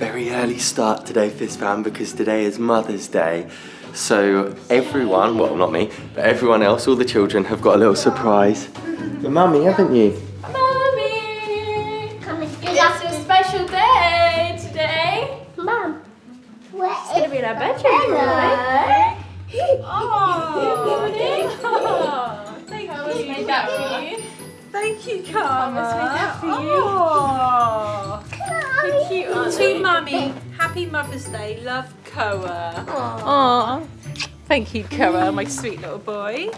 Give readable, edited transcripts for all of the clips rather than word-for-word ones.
very early start today, Fizz fam, because today is Mother's Day. So everyone, well not me, but everyone else, all the children have got a little surprise. For Mummy, haven't you? Mummy! It's a special day today. Mum, It's going to be in our bedroom, right? Oh, thank you. Made that for you. Thank you, Karma. Made that for you. Oh, how cute are they? To Mummy, happy Mother's Day. Love, Koa. Oh, thank you, Koa, my sweet little boy.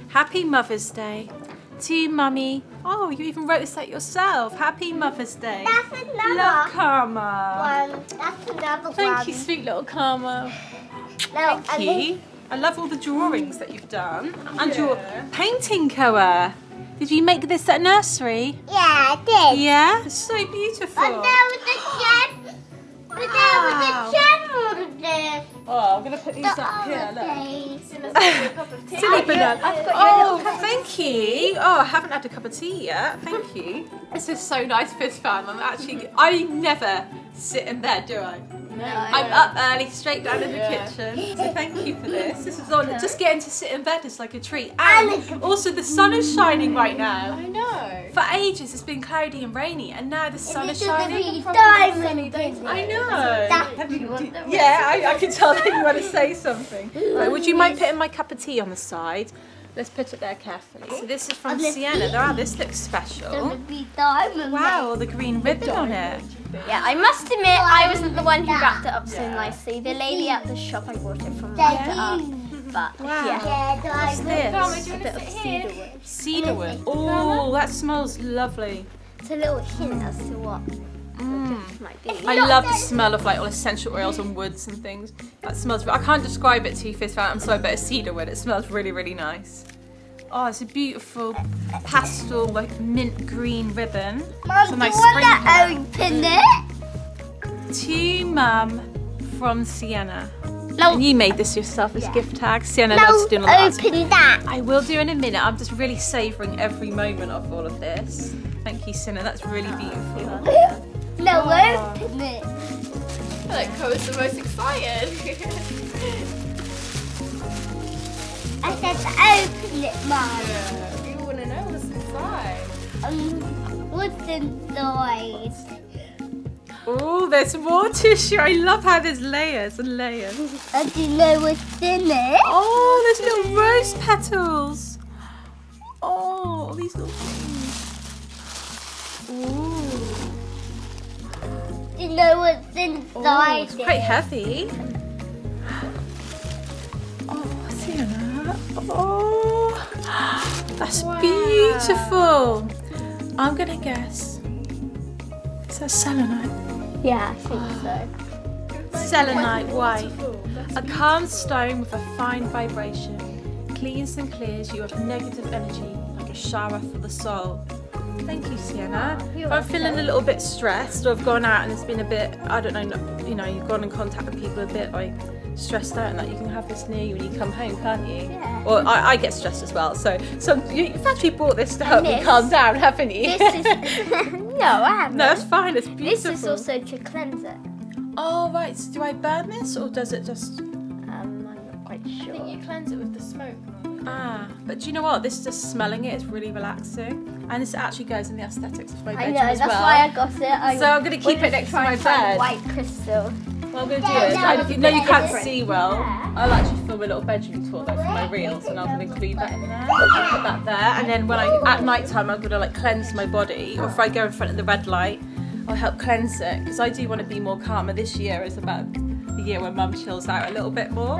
Happy Mother's Day. To Mummy. Oh, you even wrote this out yourself. Happy Mother's Day. that's another Love, Karma. one. That's another one. Thank you, sweet little Karma. No, Thank you. I love all the drawings that you've done. And your painting, Koa. Did you make this at nursery? Yeah, I did. Yeah? It's so beautiful. But there was a gem. But there was a gem on there. Oh, I'm going to put these up here, look. Silly banana. I've got Oh, thank you. Oh, I haven't had a cup of tea yet. Thank you. This is so nice, Fizz fam. I never sit in bed, do I? No. I'm up early, straight down in the kitchen. So thank you for this. This is on. Just getting to sit in bed is like a treat. And also the sun is shining right now. I know. For ages it's been cloudy and rainy, and now the sun is shining. Diamond. I know. That's you want the Yeah, I can tell that you want to say something. Right, would you mind putting my cup of tea on the side? Let's put it there carefully. So this is from Sienna. Wow, this looks special. Diamond. Wow, the green ribbon on it. Yeah, I must admit, I wasn't the one who wrapped it up so nicely. The lady at the shop, I bought it from, wrapped it up. But Wow. yeah, What's this? a bit of cedarwood. Cedarwood. Oh, that smells lovely. It's a little hint as to what the gift might be. I love the smell of like all essential oils and woods and things. That smells. I can't describe it to you, Fizz fan. I'm sorry, but it's cedarwood. It smells really, really nice. Oh, it's a beautiful pastel, like mint green ribbon. It's a nice spring colour. Open it. To Mum from Sienna. And you made this yourself as gift tags. Sienna loves doing all that. Open that. I will do in a minute. I'm just really savouring every moment of all of this. Thank you, Sienna. That's really beautiful. No, open it. I feel like Koa's the most excited. I said open it, Mum. Yeah. You want to know what's inside. What's inside? Oh, there's more tissue. I love how there's layers and layers. I don't know what's in it. Oh, there's little rose petals. Oh, these little things. Ooh. Do you know what's inside? Oh, it's quite heavy. Oh, Sienna. Oh, that's beautiful. I'm gonna guess. Is that selenite? Yeah, I think so. Selenite white. A calm stone with a fine vibration. Cleans and clears you of negative energy like a shower for the soul. Thank you, Sienna. If I'm feeling a little bit stressed, or I've gone out and it's been a bit, I don't know, you know, you've gone in contact with people a bit like stressed out, and that you can have this near you when you come home, can't you? Yeah. Or I get stressed as well. So you've actually bought this to help me calm down, haven't you? This is no, I haven't. No, that's fine. It's beautiful. This is also to cleanse it. Oh right. So do I burn this, or does it just? I'm not quite sure. I think you cleanse it with the smoke. Ah, but do you know what? This just smelling it is really relaxing, and this actually goes in the aesthetics of my I bedroom know, as that's well. why I got it. So I'm going to keep it next to my bed. White crystal. What I'm going to do Yeah, is, no, I know you can't different. see well, Yeah. I'll actually film a little bedroom tour though for my reels, and I'm going to include that in there. I'll put that there, and then when at night time I'm going to like cleanse my body, or if I go in front of the red light, I'll help cleanse it, because I do want to be more calmer. This year is about the year where Mum chills out a little bit more.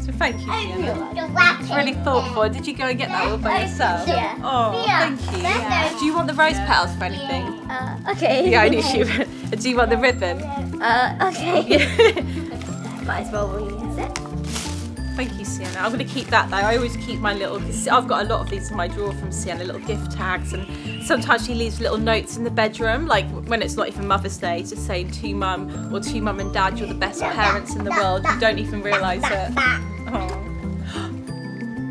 So thank you, Sienna. It's really thoughtful. Did you go and get that all by yourself? Yeah. Oh, thank you. Yeah. Do you want the rose petals for anything? Okay. Yeah, I knew she would. Do you want the ribbon? Okay. Might as well reuse it. Thank you, Sienna. I'm going to keep that though. I always keep my little, I've got a lot of these in my drawer from Sienna, little gift tags, and sometimes she leaves little notes in the bedroom, like when it's not even Mother's Day, just saying to Mum or to Mum and Dad, you're the best parents in the world. You don't even realise it. Oh.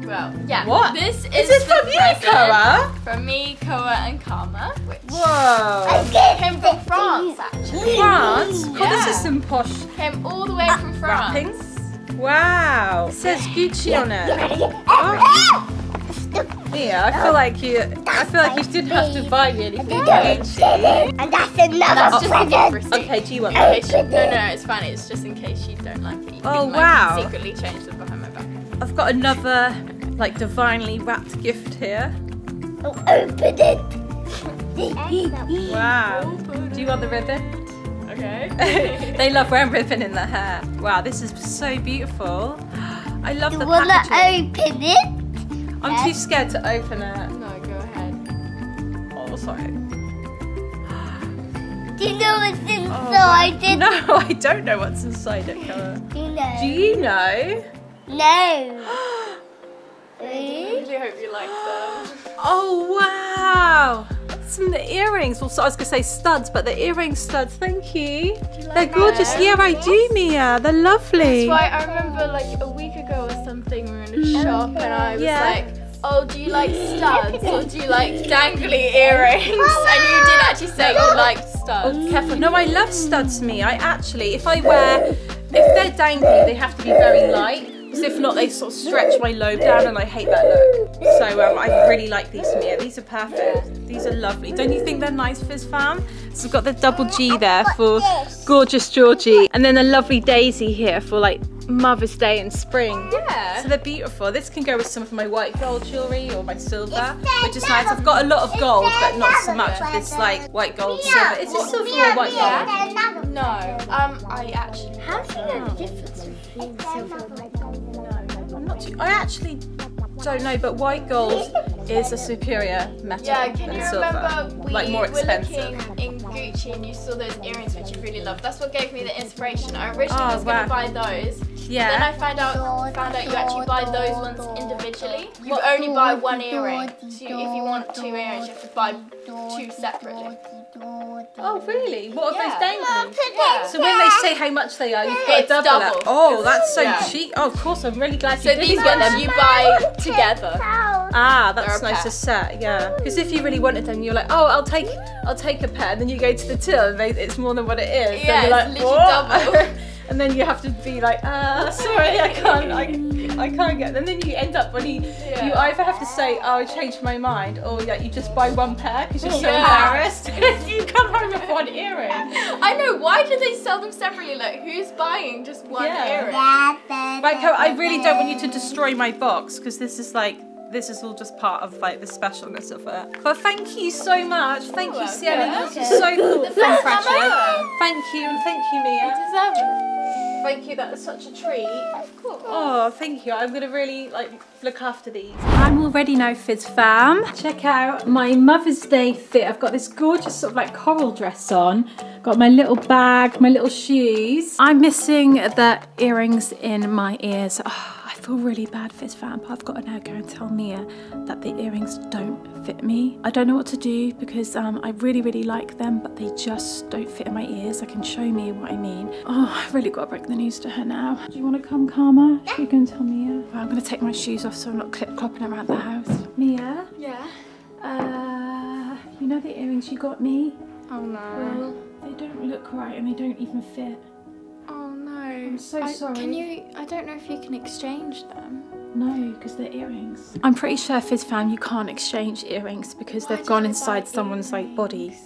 Well, yeah. What? This is this from you, Koa? From me, Koa, and Karma. Which Whoa. came from France, actually. France? Yeah. Oh, this is some posh Came all the way from France. wrappings. Wow. It says Gucci on it. Oh. Mia, I feel like you didn't have to buy me anything, Gucci. And that's another That's just a gift receipt. Okay, do you want In that? case no, it's fine. It's just in case you don't like it. You Oh, can, wow. Secretly change them behind my back. I've got another like divinely wrapped gift here. Open it. Wow. Do you want the ribbon? Okay. They love wearing ribbon in their hair. Wow, this is so beautiful. I love You the wanna packaging. open it? I'm too scared to open it. No, go ahead. Oh, sorry. Do you know what's inside it? No, I don't know what's inside it, Cara. Do you know? Do you know? No. I really hope you like them. Oh, wow. Some of the earrings. Also, I was going to say studs, but the earring studs, thank you. They're gorgeous. them? Yeah, I do, Mia. They're lovely. That's why I remember like a week ago or something we were in a shop and I was Yeah. like, oh, do you like studs or do you like dangly earrings? And you did actually say you liked studs. Oh, careful. No, I love studs, me. I actually, if they're dangly, they have to be very light. Because if not, they sort of stretch my lobe down and I hate that look. So I really like these, Mia. These are perfect. These are lovely. Don't you think they're nice, Fizz fam? So we've got the double G there for gorgeous Georgie. And then a lovely daisy here for like Mother's Day and spring. Yeah. So they're beautiful. This can go with some of my white gold jewellery or my silver, which is nice. I've got a lot of gold, but not so much of this like white gold silver. Is this silver or white gold? No, I actually. How do you know the difference between silver and white gold? I actually don't know, but white gold is a superior metal Yeah, can than you silver. remember we Like more were expensive. looking in Gucci and you saw those earrings which you really loved? That's what gave me the inspiration. I originally Oh, was going wow. to buy those. Yeah. Then I found out you actually buy those ones individually. You only buy one earring. So if you want 2 earrings, you have to buy 2 separately. Oh really? What are Yeah. those dangling? Yeah. So when they say how much they are, you've got It's to double double. it. Oh, that's so Yeah. cheap. Oh, of course, I'm really glad you So did these get ones them. you buy together. Ah, that's They're a nice pair. to set, yeah. Because if you really wanted them, you're like, oh, I'll take a pair, and then you go to the till, and it's more than what it is. Yeah, then you're it's like, literally what? double. And then you have to be like, sorry, I can't get. And then you end up when you either have to say, oh, I changed my mind, or yeah, you just buy one pair because you're so embarrassed. You come home with one earring. I know, why do they sell them separately? Like, who's buying just one earring? Like, I really don't want you to destroy my box because this is all just part of like the specialness of it. But thank you so much. Thank you, Sienna. This is so cool. The first time Precious. ever. Thank you, and thank you, Mia. You deserve it. Thank you, that was such a treat. Of course. Oh, thank you. I'm gonna really like look after these. I'm all ready now, Fizz fam. Check out my Mother's Day fit. I've got this gorgeous sort of like coral dress on. Got my little bag, my little shoes. I'm missing the earrings in my ears. Oh, I feel really bad, Fizz fam, but I've got to now go and tell Mia that the earrings don't fit me. I don't know what to do because I really, really like them, but they just don't fit in my ears. I can show Mia what I mean. Oh, I've really got to break the news to her now. Do you want to come, Karma? You can tell Mia. Well, I'm going to take my shoes off so I'm not clip-clopping around the house. Mia? Yeah. You know the earrings you got me? Oh no. Well, they don't look right and they don't even fit. Oh no. I'm so sorry. I don't know if you can exchange them. No, because they're earrings. I'm pretty sure, Fizz fam, you can't exchange earrings because they've gone inside someone's like bodies.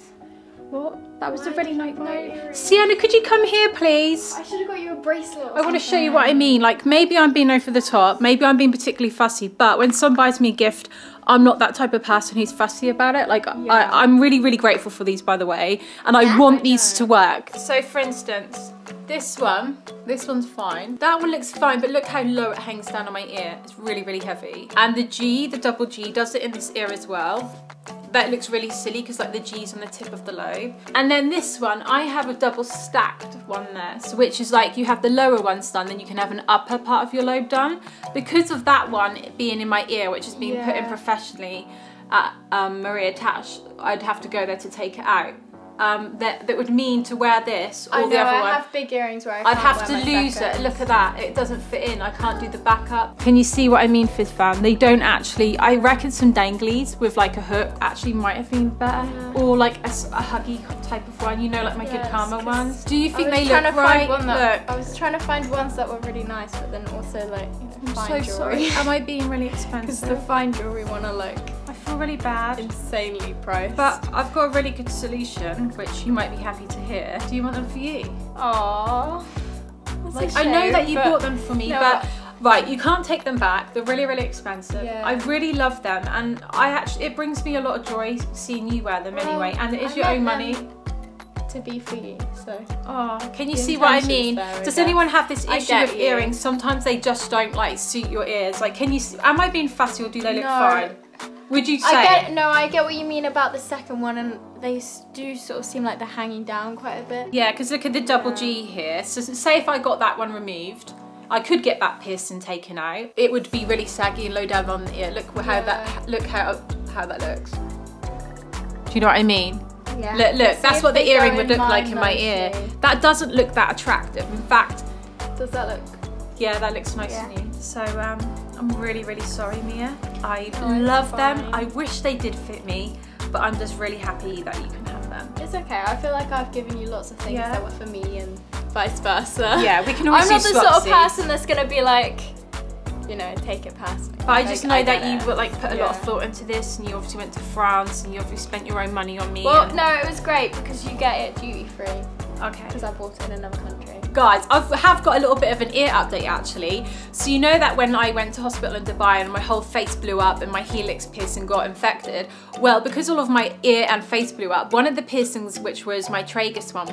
What? That was a really nice note. Sienna, could you come here, please? I should have got you a bracelet. I want to show you what I mean. Like, maybe I'm being over the top. Maybe I'm being particularly fussy. But when someone buys me a gift, I'm not that type of person who's fussy about it. Like, I'm really, really grateful for these, by the way. And I want these to work. So, for instance, this one's fine. That one looks fine, but look how low it hangs down on my ear. It's really, really heavy. And the double G, does it in this ear as well. That looks really silly because like the G's on the tip of the lobe. And then this one, I have a double stacked one there, so which is like you have the lower ones done, then you can have an upper part of your lobe done. Because of that one being in my ear, which is being put in professionally at Maria Tash, I'd have to go there to take it out. that would mean to wear this or I know, the other I one. have big earrings where I'd have to lose it. Look at that. It doesn't fit in. I can't do the back up. Can you see what I mean, Fizz fam? They don't actually, I reckon some danglies with like a hook actually might have been better. Yeah. Or like a huggy type of one, you know, like my Good Karma ones. Do you think they look right? I was trying to find ones that were really nice, but then also like, you know, fine jewelry. Sorry. Am I being really expensive? Because the fine jewelry one are like, I feel really bad. Insanely priced. But I've got a really good solution, which you might be happy to hear. Do you want them for you? Aww. Like, I know that you bought them for me, but right, you can't take them back. They're really, really expensive. Yeah. I really love them, and it brings me a lot of joy seeing you wear them anyway, and it is your own money. To be for you, so. Oh, can you see what I mean? Does anyone have this issue with earrings? Sometimes they just don't like suit your ears. Like, can you see, am I being fussy or do they look fine? Would you say? I get what you mean about the second one, and they do sort of seem like they're hanging down quite a bit. Yeah, because look at the double G here. So say if I got that one removed, I could get that piercing taken out. It would be really saggy and low down on the ear. Look how that looks. Do you know what I mean? Yeah. Look, that's what the earring would look like in my ear. That doesn't look that attractive. In fact, does that look? Yeah, that looks nice on you. So I'm really, really sorry, Mia. I love them. I wish they did fit me, but I'm just really happy that you can have them. It's okay. I feel like I've given you lots of things that were for me and vice versa. Yeah, we can always I'm not the sort of person that's gonna be like, you know, take it personally. But I just know that you like put a lot of thought into this, and you obviously went to France, and you obviously spent your own money on me. Well, no, it was great because you get it duty free. Okay. Because I bought it in another country. Guys, I have got a little bit of an ear update actually. So you know that when I went to hospital in Dubai and my whole face blew up and my helix piercing got infected, well, because all of my ear and face blew up, one of the piercings, which was my tragus one,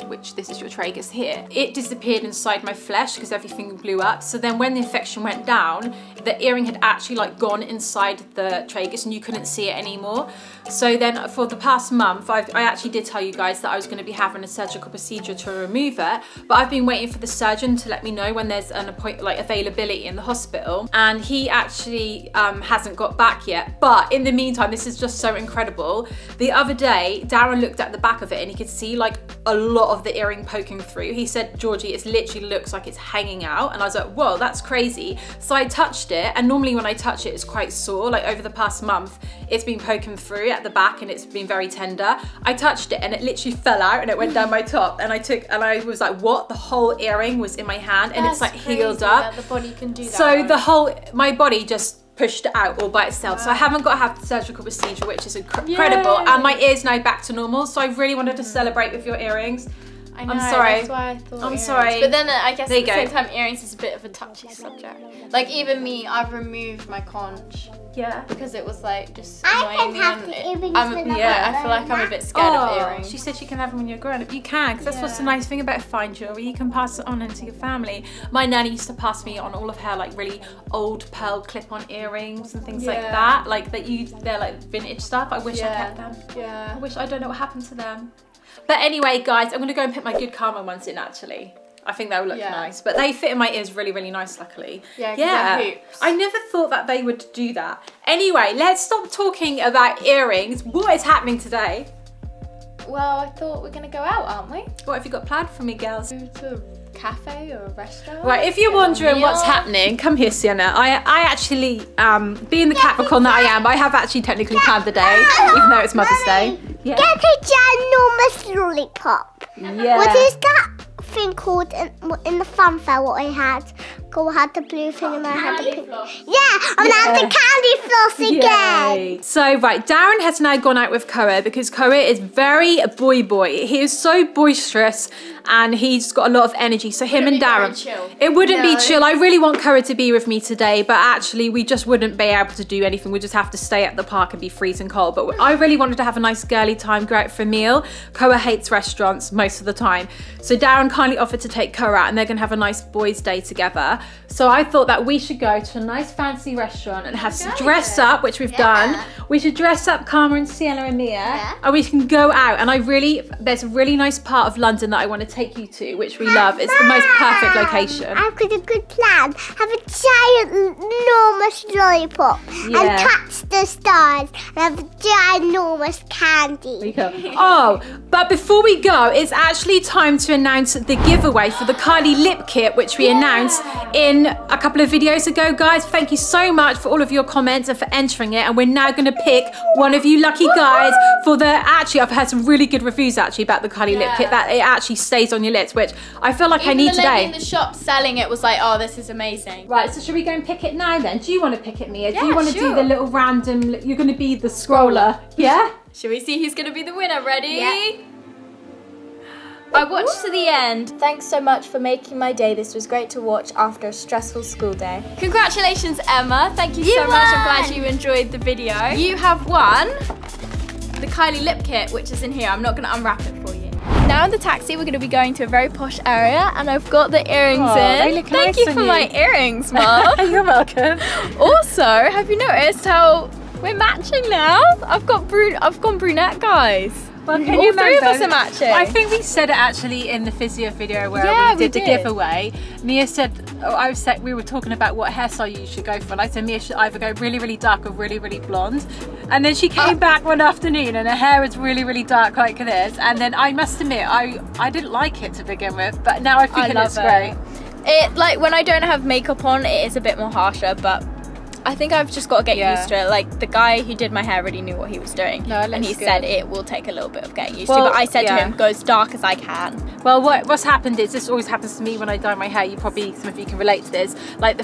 which this is your tragus here, it disappeared inside my flesh because everything blew up. So then when the infection went down, the earring had actually like gone inside the tragus and you couldn't see it anymore. So then for the past month, I actually did tell you guys that I was going to be having a surgical procedure to remove it, but I've been waiting for the surgeon to let me know when there's an appointment, like availability in the hospital, and he actually hasn't got back yet. But in the meantime, this is just so incredible. The other day, Darren looked at the back of it and he could see like a lot of the earring poking through. He said, Georgie, it literally looks like it's hanging out, and I was like, whoa, that's crazy. So I touched it, and normally when I touch it, it's quite sore. Like over the past month, it's been poking through at the back and it's been very tender. I touched it and it literally fell out and it went down my top, and I was like, what? The whole earring was in my hand, and it's like healed up. That the body can do that. So my body just pushed it out all by itself. Wow. So I haven't got to have the surgical procedure, which is incredible. Yay. And my ear's now back to normal. So I really wanted to celebrate with your earrings. I know, I'm sorry. That's why I thought I'm earrings. sorry. But then I guess at the same time, earrings is a bit of a touchy subject. Like even me, I've removed my conch. Yeah. Because it was like just I annoying can have the earrings. I feel like I'm a bit scared of earrings. She said she can have them when you're grown up. You can, because that's what's the nice thing about fine jewelry. You can pass it on into your family. My nanny used to pass me on all of her like really old pearl clip-on earrings and things like that. Like they're like vintage stuff. I wish I kept them. Yeah. I don't know what happened to them. But anyway, guys, I'm gonna go and put my Good Karma ones in actually. I think they will look nice, but they fit in my ears really, really nice, luckily. Yeah, hoops. I never thought that they would do that. Anyway, let's stop talking about earrings. What is happening today? Well, I thought we're gonna go out, aren't we? What have you got planned for me, girls? Go to a cafe or a restaurant. Right, if you're wondering what's happening, come here, Sienna. I actually, being the Capricorn that I am, I have actually technically planned the day, even though it's Mother's Day. Yeah. Get a ginormous lollipop. Yeah. What is that thing called in the funfair? What I had? I had the blue thing and I had the pink. Yeah, I'm gonna have the candy floss again. Yay. So right, Darren has now gone out with Koa because Koa is very boy. He is so boisterous and he's got a lot of energy. So him and Darren, it wouldn't be chill. I really want Koa to be with me today, but actually we just wouldn't be able to do anything. We just have to stay at the park and be freezing cold. But I really wanted to have a nice girly time, go out for a meal. Koa hates restaurants most of the time. So Darren kindly offered to take Koa out and they're gonna have a nice boys' day together. So I thought that we should go to a nice fancy restaurant and have some dress up, which we've done. We should dress up Karma and Sienna and Mia, and we can go out. And there's a really nice part of London that I want to take you to, which we love. It's the most perfect location. I've got a good plan. Have a giant, enormous lollipop and touch the stars and have a giant, enormous candy. Oh, but before we go, it's actually time to announce the giveaway for the Kylie lip kit, which we announced in a couple of videos ago, guys. Thank you so much for all of your comments and for entering it. And we're now going to pick one of you lucky guys for the, actually, I've heard some really good reviews actually about the Kylie lip kit, that it actually stays on your lips, which I feel like I need today. The lady in the shop selling it was like, oh, this is amazing. Right, so should we go and pick it now then? Do you want to pick it, Mia? Do you want to do the little random, you're going to be the scroller, yeah? Should we see who's going to be the winner? Ready? Yeah. I watched to the end. Thanks so much for making my day. This was great to watch after a stressful school day. Congratulations, Emma. Thank you so much. I'm glad you enjoyed the video. You have won the Kylie lip kit, which is in here. I'm not going to unwrap it for you. Now in the taxi, we're going to be going to a very posh area, and I've got the earrings in. They look Thank nice you for my earrings, Mum. You're welcome. Also, have you noticed how we're matching now? I've gone brunette, guys. Well, can all you three of remember? us are matching. I think we said it actually in the Fizzier video where we did the giveaway. Mia said, we were talking about what hairstyle you should go for, and I said Mia should either go really, really dark or really, really blonde. And then she came back one afternoon and her hair was really, really dark like this. And then I must admit, I didn't like it to begin with, but now I think it looks great. It, like, when I don't have makeup on, it is a bit more harsher, but I think I've just got to get used to it. Like, the guy who did my hair really knew what he was doing. And he said it will take a little bit of getting used to. But I said to him, go as dark as I can. Well, what's happened is, this always happens to me when I dye my hair. Some of you can relate to this. Like,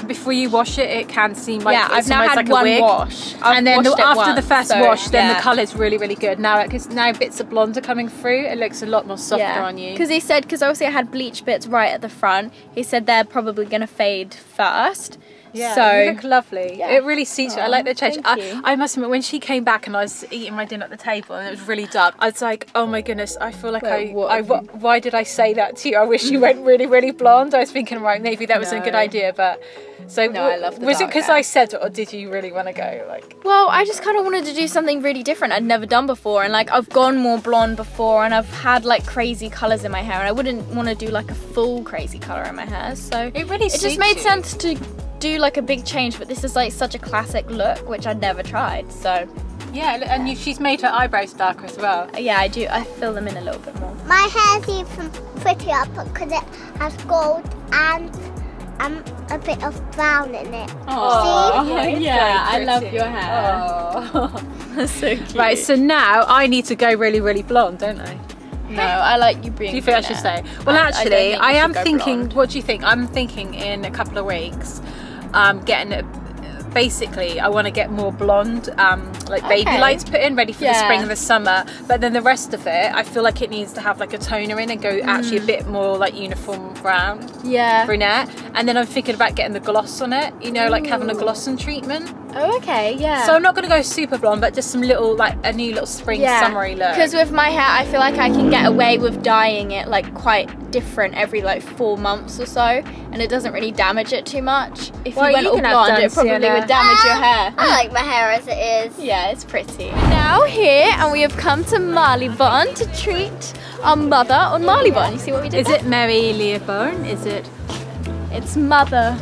before you wash it, it can seem like I've now had like one a wig. wash. And then after the first wash, then the colour's really, really good. Now, because now bits of blonde are coming through, it looks a lot more softer on you. Because he said, because obviously I had bleach bits right at the front. He said they're probably going to fade first. Yeah, so you look lovely. It really suits you. I like the change. Thank I must admit, when she came back and I was eating my dinner at the table and it was really dark, I was like, oh my goodness, I feel like why did I say that to you? I wish you went really, really blonde. I was thinking, right, maybe that was a good idea, but so no, I love the was it dark because hair. I said it, or did you really want to go? Like, well, I just kind of wanted to do something really different I'd never done before, and like I've gone more blonde before, and I've had like crazy colours in my hair, and I wouldn't want to do like a full crazy colour in my hair, so it just made sense to do like a big change. But this is like such a classic look, which I'd never tried, so yeah. And she's made her eyebrows darker as well. Yeah, I do. I fill them in a little bit more. My hair's even prettier because it has gold and a bit of brown in it. Oh, see? Yeah, I love your hair. Oh. That's so cute. Right, so now I need to go really, really blonde, don't I? No, I like you being. Do you think I should say? Well, actually, I am thinking. What do you think? I'm thinking in a couple of weeks, getting basically, I want to get more blonde, like baby lights put in, ready for the spring and the summer. But then the rest of it, I feel like it needs to have like a toner in and go actually a bit more like uniform brown. Yeah. Brunette. And then I'm thinking about getting the gloss on it. You know, like having a gloss on treatment. Oh, okay, yeah. So I'm not going to go super blonde, but just some little, like a new little spring summery look. Because with my hair, I feel like I can get away with dyeing it like quite different every like 4 months or so, and it doesn't really damage it too much. If you went all blonde, it probably would damage your hair. I like my hair as it is. Yeah, it's pretty. We're now here, and we have come to Marylebone to treat our mother on Marylebone. You see what we did? Is it Marylebone? Is it? It's mothers.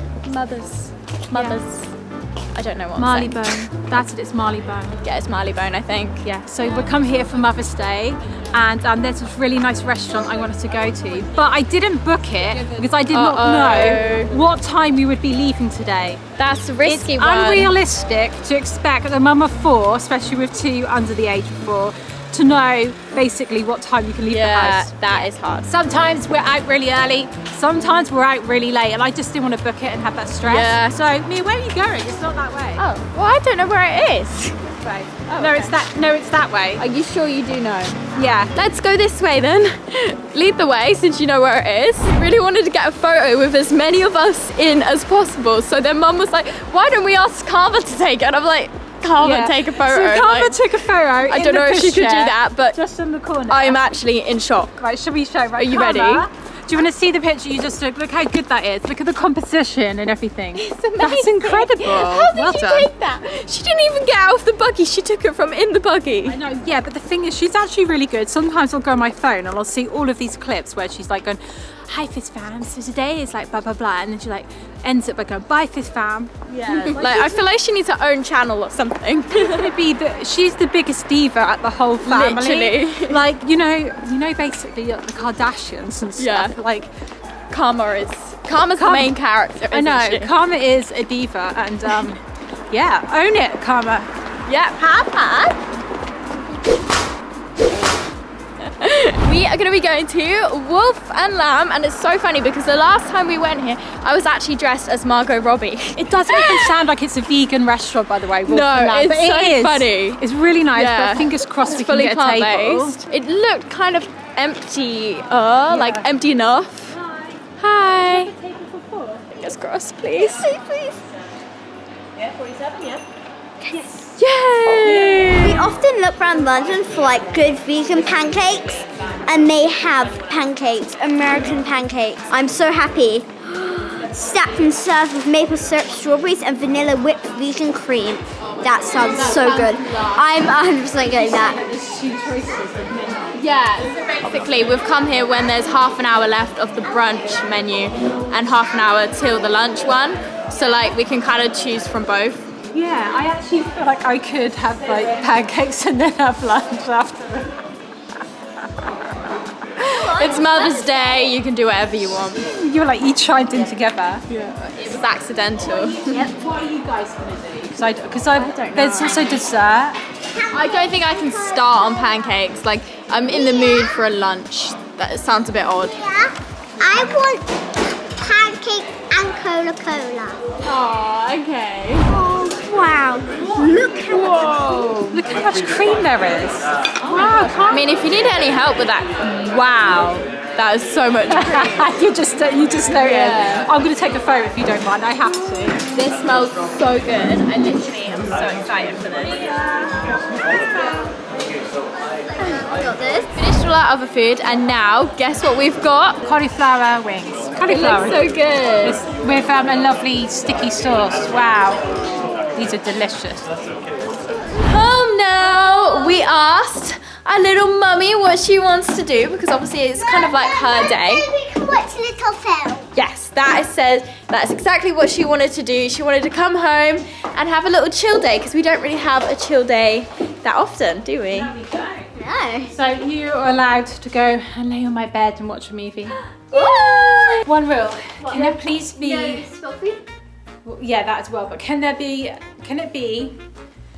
I don't know what Marylebone. That's it, it's Marylebone. Yeah, it's Marylebone, I think. Yeah, so we'll come here for Mother's Day, and there's this really nice restaurant I wanted to go to, but I didn't book it because I did not know what time we would be leaving today. That's a risky It's one. unrealistic to expect a mum of 4, especially with 2 under the age of 4, to know basically what time you can leave the house. Yeah, that is hard. Sometimes we're out really early, sometimes we're out really late, and I just didn't want to book it and have that stress. Yeah. So, Mia, where are you going? It's not that way. Oh, well, I don't know where it is. Right. Oh, no, okay. It's that way. Are you sure you do know? Yeah. Let's go this way then. Lead the way, since you know where it is. We really wanted to get a photo with as many of us in as possible. So then Mum was like, why don't we ask Carver to take it? And I'm like, Carver, take a photo. So Carver took a photo. I don't know if she could do that, but just in the corner. I'm actually in shock. Right, should we show? Right, are you Carver, ready? Do you want to see the picture you just took? Look how good that is. Look at the composition and everything. It's amazing. That's incredible. How did Well you done. take that? She didn't even get out of the buggy. She took it from in the buggy. I know, yeah, but the thing is, she's actually really good. Sometimes I'll go on my phone and I'll see all of these clips where she's like going, "Hi Fizz fam, so today is like blah blah blah," and then she like ends it by going, "Bye Fizz fam." Yeah, like I feel like she needs her own channel or something. She's the biggest diva at the whole family. Literally. Like, you know basically the Kardashians and stuff. Yeah. Like Karma's the main character. I know, She? Karma is a diva, and yeah, own it, Karma. Yeah, Papa. We are going to be going to Wolf and Lamb, and it's so funny because the last time we went here, I was actually dressed as Margot Robbie. It doesn't even sound like it's a vegan restaurant, by the way. Wolf No, and Lamb, it's but so it is. funny. It's really nice, Yeah. but fingers crossed we can Fully get a table. plant-based. It looked kind of empty, like empty enough. Hi. Fingers crossed, please. Please. Yeah, 47, yeah. Yay! We often look around London for like good vegan pancakes, and they have pancakes, American pancakes. I'm so happy. Stacked and served with maple syrup, strawberries, and vanilla whipped vegan cream. That sounds so good. I'm 100% getting that. Yeah, so basically we've come here when there's half an hour left of the brunch menu and half an hour till the lunch one. So like we can kind of choose from both. Yeah, I actually feel like I could have like pancakes and then have lunch after. It's Mother's Day, you can do whatever you want. You were like, you chimed in together. Yeah. It was accidental. What are you guys going to do? Because there's also dessert. I don't think I can start on pancakes. Like, I'm in the mood for a lunch. That sounds a bit odd. Yeah, I want pancake and Coca-Cola. Oh, okay. Oh, wow. Look how Whoa! Look how much cream there is. Wow, I mean, if you need any help with that, wow. That is so much cream. you just noticed. Yeah. I'm going to take a photo if you don't mind. I have to. This smells so good. I literally am so excited for this. Got this. Finished all our other food, and now guess what we've got? Cauliflower wings. It Cauliflower. looks so good. With a lovely sticky sauce. Wow. These are delicious. Home now. We asked our little mummy what she wants to do because obviously it's kind of like her day. we can watch Little Phil. Yes, that's exactly what she wanted to do. She wanted to come home and have a little chill day because we don't really have a chill day that often, do we? There we go. No. So you are allowed to go and lay on my bed and watch a movie. One rule. Can it please be? Well, yeah, that as well. But can it be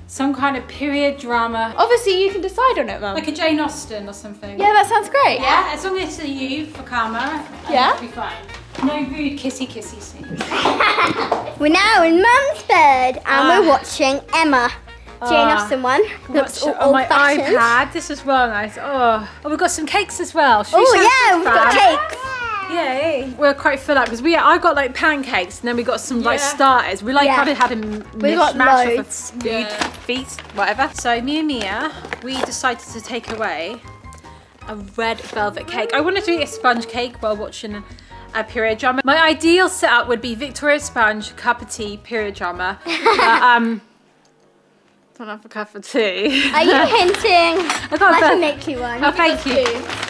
some kind of period drama, Obviously, you can decide on it, Mum. like a Jane Austen or something? Yeah, that sounds great. Yeah, as long as it's a you for Karma, Yeah. it'll be fine. No rude kissy scenes. We're now in Mum's bed, and we're watching Emma. Jane Austen one. Looks all on my old-fashioned. iPad. This is well nice. Oh, we've got some cakes as well. Should we Oh show yeah, this we've got back? cakes. Yay. We're quite full up because I got like pancakes and then we got some like starters. We like Yeah. kind of had a We got mishmash of a loads. food feast, whatever. So me and Mia, we decided to take away a red velvet cake. I wanted to eat a sponge cake while watching a period drama. My ideal setup would be Victoria Sponge, cup of tea, period drama. But don't have a cup of tea. Are you hinting? I got I a can make you one. Oh, thank you.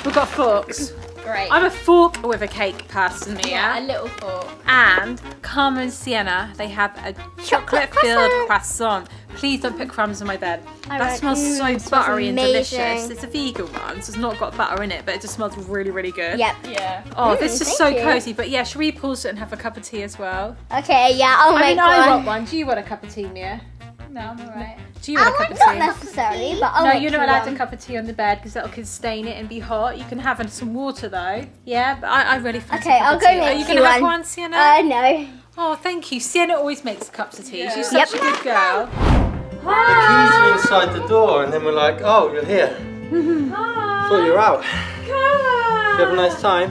We've got forks. Great. I'm a fork with a cake person, Mia. Yeah, a little fork. And Carmen and Sienna, they have a chocolate-filled croissant. Please don't put crumbs on my bed. That smells so smells buttery and delicious. amazing. It's a vegan one, so it's not got butter in it, but it just smells really, really good. Yep. Yeah. Oh, this is thank so you. cozy. But yeah, should we pause it and have a cup of tea as well? Okay, yeah, I'll I make mean, I one. want one. Do you want a cup of tea, Mia? No, I'm alright. Do you want a cup of Not tea? necessarily, but I'll No, make you're you not allowed one. a cup of tea on the bed because that'll can stain it and be hot. You can have some water though. Yeah, but I really fancy Okay, a cup I'll of go tea. make Are you you going to have one. one, Sienna? No. Oh, thank you. Sienna always makes cups of tea. Yeah. She's such a good girl. The keys are inside the door, and then we're like, oh, you're here. Thought you were out. Did you have a nice time?